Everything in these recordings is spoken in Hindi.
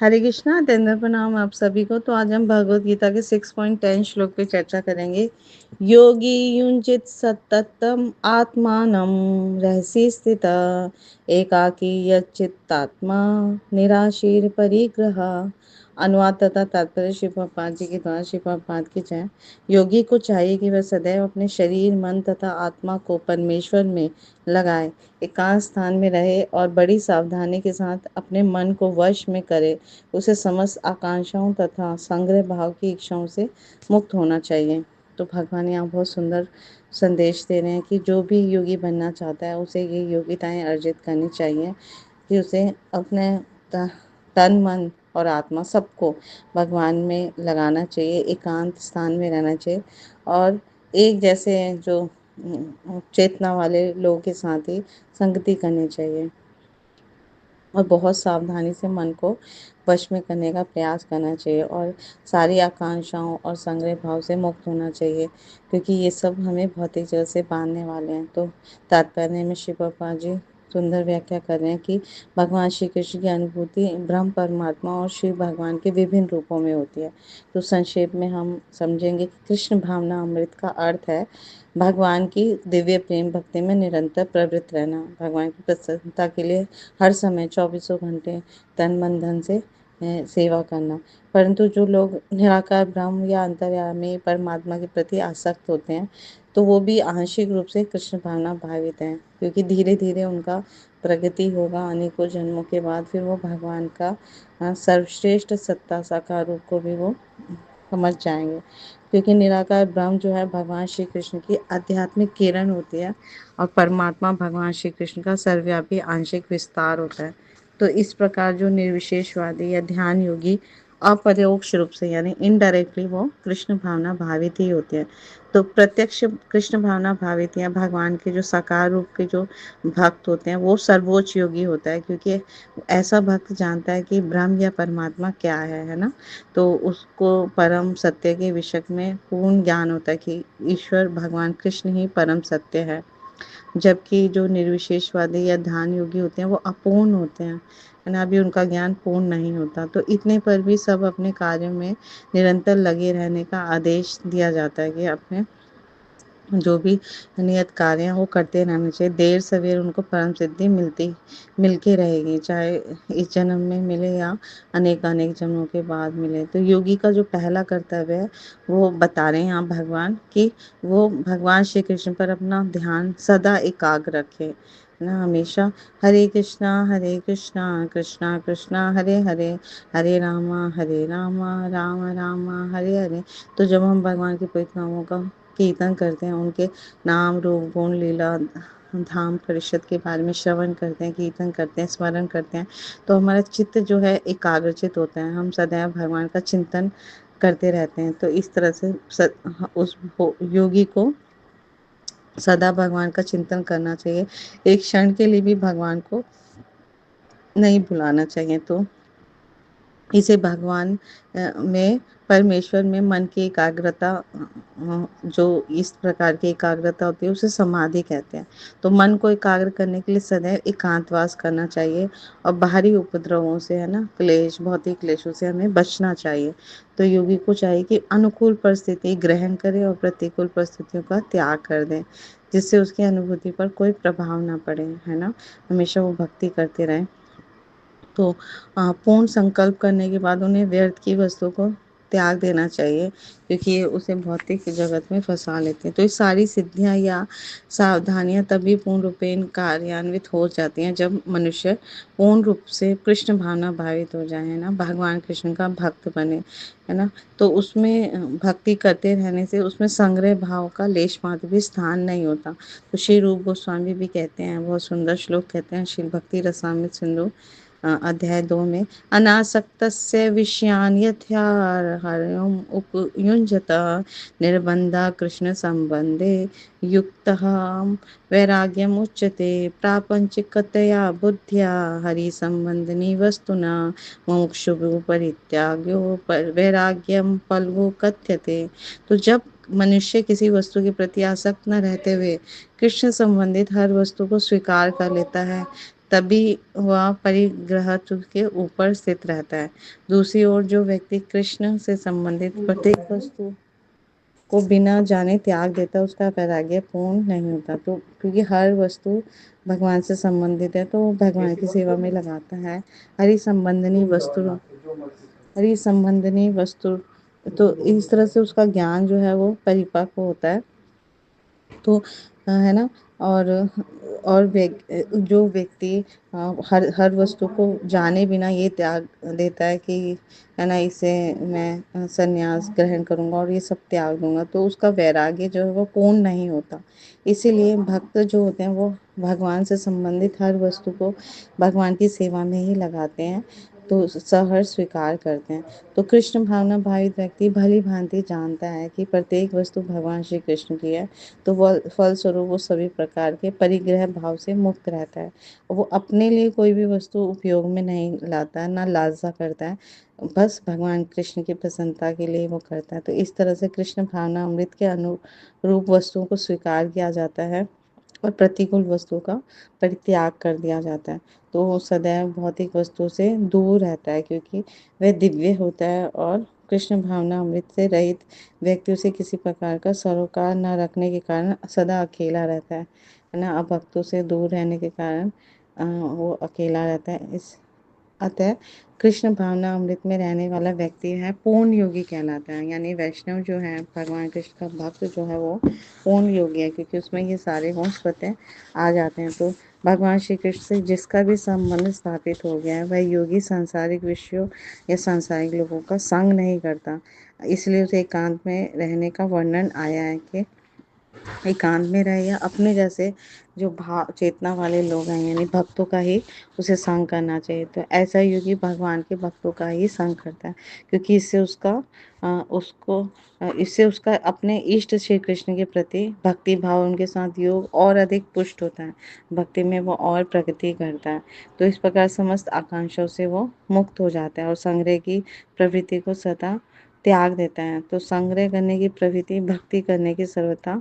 हरे कृष्णा, तेंद्र प्रणाम आप सभी को। तो आज हम भगवत गीता के 6.10 श्लोक पे चर्चा करेंगे। योगी युंजित सततम आत्मानं रहसि स्थित एकाकी यच्चित्तात्मा निराशीर परिग्रह। अनुवाद तथा तात्पर्य श्री प्रभुपाद जी के द्वारा। श्री प्रभुपाद की जय। योगी को चाहिए कि वह सदैव अपने शरीर, मन तथा आत्मा को परमेश्वर में लगाए, एकांत स्थान में रहे और बड़ी सावधानी के साथ अपने मन को वश में करे। उसे समस्त आकांक्षाओं तथा संग्रह भाव की इच्छाओं से मुक्त होना चाहिए। तो भगवान यहाँ बहुत सुंदर संदेश दे रहे हैं कि जो भी योगी बनना चाहता है उसे ये योग्यताएं अर्जित करनी चाहिए कि उसे अपने तन, मन और आत्मा सबको भगवान में लगाना चाहिए, एकांत स्थान में रहना चाहिए और एक जैसे जो चेतना वाले लोगों के साथ ही संगति करनी चाहिए और बहुत सावधानी से मन को वश में करने का प्रयास करना चाहिए और सारी आकांक्षाओं और संग्रह भाव से मुक्त होना चाहिए, क्योंकि ये सब हमें भौतिक जगत से बांधने वाले हैं। तो तात्पर्य में श्री प्रभुपाद जी सुंदर व्याख्या कर रहे हैं कि भगवान श्री कृष्ण की अनुभूति ब्रह्म परमात्मा और शिव भगवान के विभिन्न रूपों में होती है। तो संक्षेप में हम समझेंगे कि कृष्ण भावना अमृत का अर्थ है भगवान की दिव्य प्रेम भक्ति में निरंतर प्रवृत्त रहना, भगवान की प्रसन्नता के लिए हर समय चौबीसों घंटे तन मन धन से सेवा करना। परंतु जो लोग निराकार ब्रह्म या अंतर्यामी परमात्मा के प्रति आसक्त होते हैं तो वो भी आंशिक रूप से कृष्ण भावना भावित हैं, क्योंकि धीरे धीरे उनका प्रगति होगा। अनेकों जन्मों के बाद फिर वो भगवान का सर्वश्रेष्ठ सत्ता साकार रूप को भी वो समझ जाएंगे, क्योंकि निराकार ब्रह्म जो है भगवान श्री कृष्ण की आध्यात्मिक किरण होती है और परमात्मा भगवान श्री कृष्ण का सर्वव्यापी आंशिक विस्तार होता है। तो इस प्रकार जो निर्विशेषवादी या ध्यान योगी अपरोक्ष रूप से यानी इनडायरेक्टली वो कृष्ण भावना भावित ही होते हैं। तो प्रत्यक्ष कृष्ण भावना भावित या भगवान के जो साकार रूप के जो भक्त होते हैं वो सर्वोच्च योगी होता है, क्योंकि ऐसा भक्त जानता है कि ब्रह्म या परमात्मा क्या है ना। तो उसको परम सत्य के विषय में पूर्ण ज्ञान होता है कि ईश्वर भगवान कृष्ण ही परम सत्य है। जबकि जो निर्विशेषवादी या ध्यान योगी होते हैं वो अपूर्ण होते हैं, है ना, अभी उनका ज्ञान पूर्ण नहीं होता। तो इतने पर भी सब अपने कार्य में निरंतर लगे रहने का आदेश दिया जाता है कि अपने जो भी नियत कार्य हैं वो करते रहना चाहिए। देर सवेर उनको परम सिद्धि मिलके रहेगी, चाहे इस जन्म में मिले या अनेक अनेक जन्मों के बाद मिले। तो योगी का जो पहला कर्तव्य है वो बता रहे हैं यहाँ भगवान कि वो भगवान श्री कृष्ण पर अपना ध्यान सदा एकाग्र रखे ना, हमेशा हरे कृष्णा कृष्णा कृष्णा हरे हरे, हरे रामा राम राम हरे हरे। तो जब हम भगवान के पवित्र नामों का कीर्तन करते हैं, उनके नाम रूप गुण लीला धाम परिषद के बारे में श्रवण करते हैं, कीर्तन करते हैं, स्मरण करते हैं, तो हमारा चित्त जो है एकाग्रचित होता है, हम सदैव भगवान का चिंतन करते रहते हैं। तो इस तरह से उस योगी को सदा भगवान का चिंतन करना चाहिए, एक क्षण के लिए भी भगवान को नहीं भुलाना चाहिए। तो इसे भगवान में परमेश्वर में मन की एकाग्रता, जो इस प्रकार की एकाग्रता होती है उसे समाधि कहते हैं। तो मन को एकाग्र करने के लिए सदैव एकांतवास करना चाहिए और बाहरी उपद्रवों से, है ना, क्लेश भौतिक क्लेशों से हमें बचना चाहिए। तो योगी को चाहिए कि अनुकूल परिस्थिति ग्रहण करे और प्रतिकूल परिस्थितियों का त्याग कर दे, जिससे उसकी अनुभूति पर कोई प्रभाव ना पड़े, है ना, हमेशा वो भक्ति करते रहें। तो पूर्ण संकल्प करने के बाद उन्हें व्यर्थ की वस्तु को त्याग देना चाहिए, क्योंकि ये उसे भौतिक जगत में फंसा लेते हैं। तो ये सारी सिद्धियां या सावधानियां तभी पूर्ण रूपेण कार्यान्वित हो जाती हैं जब मनुष्य पूर्ण रूप से कृष्ण भावना भावित हो जाए, है ना, भगवान कृष्ण का भक्त बने, है ना। तो उसमें भक्ति करते रहने से उसमें संग्रह भाव का लेश मात्र भी स्थान नहीं होता। तो श्री रूप गोस्वामी भी कहते हैं, बहुत सुंदर श्लोक कहते हैं श्री भक्ति रसामृत सिंधु अध्याय 2 में, अनासक्तस्य विषयान् यथार्हम् उपयुञ्जत निर्बन्धा कृष्ण संबंधे युक्तः वैराग्यम् उच्यते प्रापंचिकतया बुद्ध्या हरि संबंधिनी वस्तुना मुमुक्षु परित्याग्यो वैराग्यम फल्गु कथ्यते। तो जब मनुष्य किसी वस्तु के प्रति आसक्त न रहते हुए कृष्ण संबंधित हर वस्तु को स्वीकार कर लेता है, तभी वह परिग्रह के ऊपर स्थित रहता है। दूसरी ओर जो व्यक्ति कृष्ण से संबंधित प्रत्येक वस्तु को बिना जाने त्याग देता है, उसका वैराग्य पूर्ण नहीं होता। तो क्योंकि हर वस्तु भगवान से संबंधित है, तो वो भगवान की सेवा में लगाता है। हरि संबंधनी वस्तु हरि संबंधनी वस्तु, तो इस तरह से उसका ज्ञान जो है वो परिपक्व होता है। तो है ना। और जो व्यक्ति हर हर वस्तु को जाने बिना ये त्याग देता है कि है ना, इसे मैं संन्यास ग्रहण करूंगा और ये सब त्याग दूंगा, तो उसका वैराग्य जो है वो पूर्ण नहीं होता। इसीलिए भक्त जो होते हैं वो भगवान से संबंधित हर वस्तु को भगवान की सेवा में ही लगाते हैं, तो सहर्ष स्वीकार करते हैं। तो कृष्ण भावना भावित व्यक्ति भली भांति जानता है कि प्रत्येक वस्तु भगवान श्री कृष्ण की है, तो वह फलस्वरूप वो सभी प्रकार के परिग्रह भाव से मुक्त रहता है। वो अपने लिए कोई भी वस्तु उपयोग में नहीं लाता है, ना लालसा करता है, बस भगवान कृष्ण की प्रसन्नता के लिए वो करता है। तो इस तरह से कृष्ण भावना अमृत के अनुरूप वस्तुओं को स्वीकार किया जाता है और प्रतिकूल वस्तुओं का परित्याग कर दिया जाता है। तो वो सदैव भौतिक वस्तु से दूर रहता है, क्योंकि वह दिव्य होता है। और कृष्ण भावना अमृत से रहित व्यक्ति उसे किसी प्रकार का सरोकार न रखने के कारण सदा अकेला रहता है ना। अभक्तों से दूर रहने के कारण वो अकेला रहता है। इस अतः कृष्ण भावना अमृत में रहने वाला व्यक्ति है पूर्ण योगी कहलाता है। यानी वैष्णव जो है, भगवान कृष्ण का भक्त जो है वो पूर्ण योगी है, क्योंकि उसमें ये सारे गुण स्वतः आ जाते हैं। तो भगवान श्री कृष्ण से जिसका भी संबंध स्थापित हो गया है, वह योगी सांसारिक विषयों या सांसारिक लोगों का संग नहीं करता। इसलिए उसे एकांत में रहने का वर्णन आया है कि एकांत में रहे या अपने जैसे जो भाव चेतना वाले लोग हैं, यानी भक्तों का ही उसे संग करना चाहिए। तो ऐसा योगी भगवान के भक्तों का ही संग करता है, क्योंकि इससे उसका अपने इष्ट श्री कृष्ण के प्रति भक्ति भाव, उनके साथ योग और अधिक पुष्ट होता है। भक्ति में वो और प्रगति करता है। तो इस प्रकार समस्त आकांक्षाओं से वो मुक्त हो जाता है और संग्रह की प्रवृत्ति को सदा त्याग देता है। तो संग्रह करने की प्रवृत्ति भक्ति करने की सर्वथा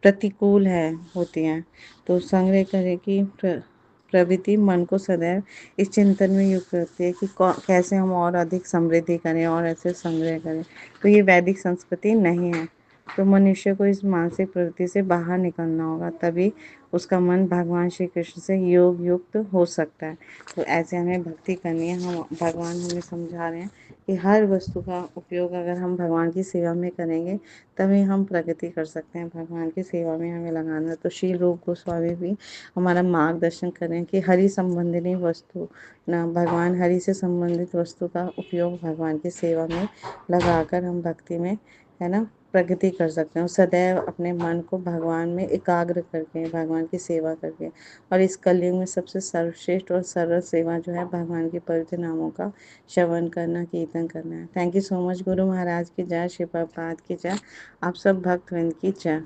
प्रतिकूल है होती हैं। तो संग्रह करने की प्रवृत्ति मन को सदैव इस चिंतन में युक्त करती है कि कैसे हम और अधिक समृद्धि करें और ऐसे संग्रह करें। तो ये वैदिक संस्कृति नहीं है। तो मनुष्य को इस मानसिक प्रवृत्ति से बाहर निकलना होगा, तभी उसका मन भगवान श्री कृष्ण से योग युक्त हो सकता है। तो ऐसे हमें भक्ति करनी है। हम भगवान हमें समझा रहे हैं कि हर वस्तु का उपयोग अगर हम भगवान की सेवा में करेंगे, तभी हम प्रगति कर सकते हैं। भगवान की सेवा में हमें लगाना है। तो श्री रूप गोस्वामी भी हमारा मार्गदर्शन करें कि हरि संबंधिनी वस्तु ना, भगवान हरि से संबंधित वस्तु का उपयोग भगवान की सेवा में लगाकर हम भक्ति में, है ना, प्रगति कर सकते हैं। सदैव अपने मन को भगवान में एकाग्र करके, भगवान की सेवा करके। और इस कलयुग में सबसे सर्वश्रेष्ठ और सरल सेवा जो है भगवान के पवित्र नामों का श्रवण करना, कीर्तन करना है। Thank you so much. Guru Maharaj की जय, श्री प्रभुपाद की जय, आप सब भक्तवृंद की जय।